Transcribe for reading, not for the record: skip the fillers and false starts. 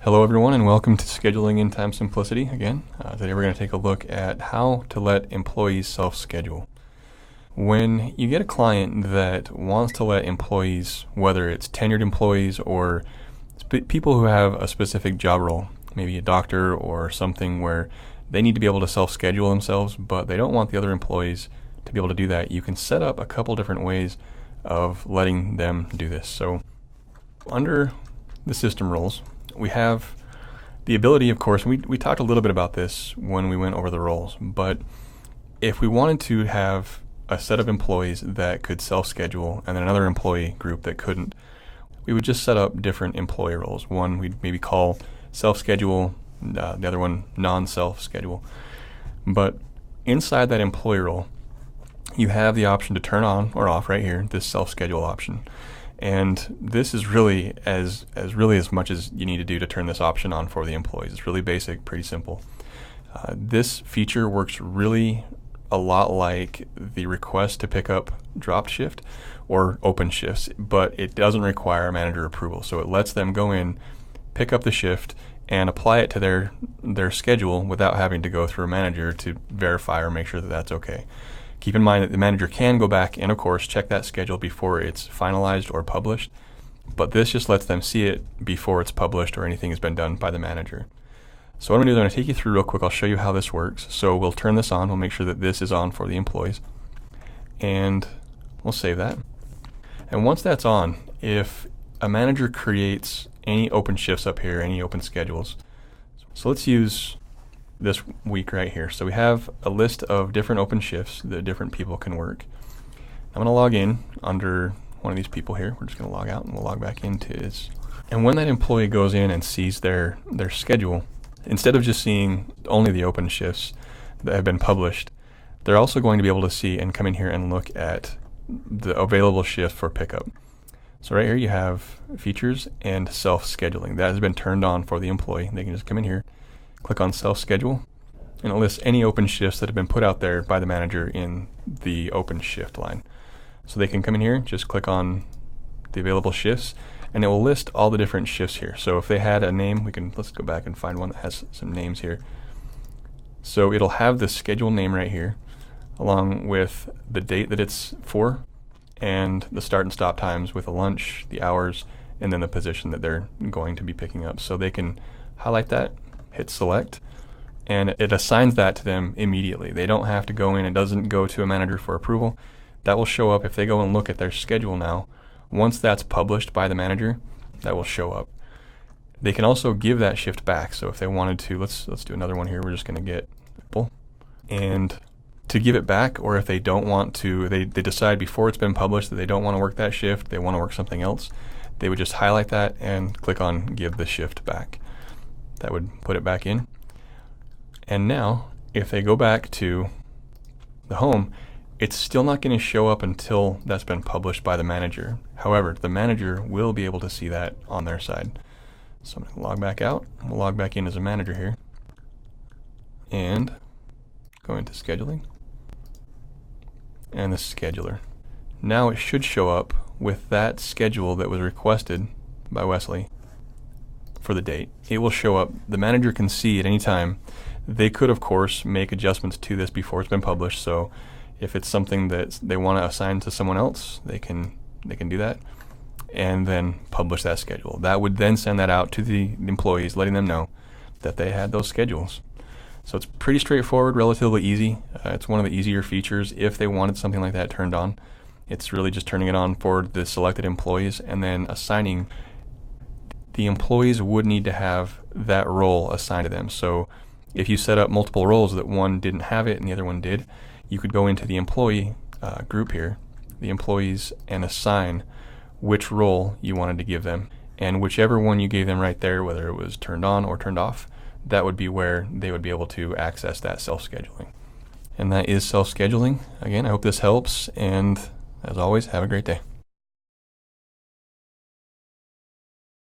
Hello everyone and welcome to Scheduling in Time Simplicity again. Today we're going to take a look at how to let employees self-schedule. When you get a client that wants to let employees, whether it's tenured employees or people who have a specific job role, maybe a doctor or something where they need to be able to self-schedule themselves, but they don't want the other employees to be able to do that, you can set up a couple different ways of letting them do this. So under the system roles, we have the ability, of course, we talked a little bit about this when we went over the roles, but if we wanted to have a set of employees that could self-schedule and then another employee group that couldn't, we would just set up different employee roles. One we'd maybe call self-schedule, the other one non-self-schedule. But inside that employee role, you have the option to turn on or off right here, this self-schedule option. And this is really as much as you need to do to turn this option on for the employees. It's really basic, pretty simple. This feature works really a lot like the request to pick up dropped shift or open shifts, but it doesn't require manager approval. So it lets them go in, pick up the shift, and apply it to their schedule without having to go through a manager to verify or make sure that that's okay. Keep in mind that the manager can go back and, of course, check that schedule before it's finalized or published, but this just lets them see it before it's published or anything has been done by the manager. So what I'm going to do is I'm going to take you through real quick. I'll show you how this works. So we'll turn this on. We'll make sure that this is on for the employees, and we'll save that. And once that's on, if a manager creates any open shifts up here, any open schedules, so let's use this week right here. So we have a list of different open shifts that different people can work. I'm going to log in under one of these people here. We're just going to log out and we'll log back into his. And when that employee goes in and sees their schedule, instead of just seeing only the open shifts that have been published, they're also going to be able to see and come in here and look at the available shift for pickup. So right here you have features and self-scheduling. That has been turned on for the employee. They can just come in here, click on self-schedule, and it lists any open shifts that have been put out there by the manager in the open shift line. So they can come in here, just click on the available shifts, and it will list all the different shifts here. So if they had a name, let's go back and find one that has some names here. So it'll have the schedule name right here, along with the date that it's for, and the start and stop times with the lunch, the hours, and then the position that they're going to be picking up. So they can highlight that, hit select, and it assigns that to them immediately. They don't have to go in. It doesn't go to a manager for approval. That will show up if they go and look at their schedule now. Once that's published by the manager, that will show up. They can also give that shift back. So if they wanted to, let's do another one here. We're just going to get Apple. And to give it back, or if they don't want to, they decide before it's been published that they don't want to work that shift, they want to work something else, they would just highlight that and click on give the shift back. That would put it back in. And now, if they go back to the home, it's still not going to show up until that's been published by the manager. However, the manager will be able to see that on their side. So I'm going to log back out. We'll log back in as a manager here. And go into scheduling. And the scheduler. Now it should show up with that schedule that was requested by Wesley for the date. It will show up. The manager can see at any time. They could, of course, make adjustments to this before it's been published. So if it's something that they want to assign to someone else, they can do that and then publish that schedule. That would then send that out to the employees, letting them know that they had those schedules. So it's pretty straightforward, relatively easy. It's one of the easier features if they wanted something like that turned on. It's really just turning it on for the selected employees and then assigning. The employees would need to have that role assigned to them. So if you set up multiple roles that one didn't have it and the other one did, you could go into the employee group here, the employees, and assign which role you wanted to give them. And whichever one you gave them right there, whether it was turned on or turned off, that would be where they would be able to access that self-scheduling. And that is self-scheduling. Again, I hope this helps, and as always, have a great day.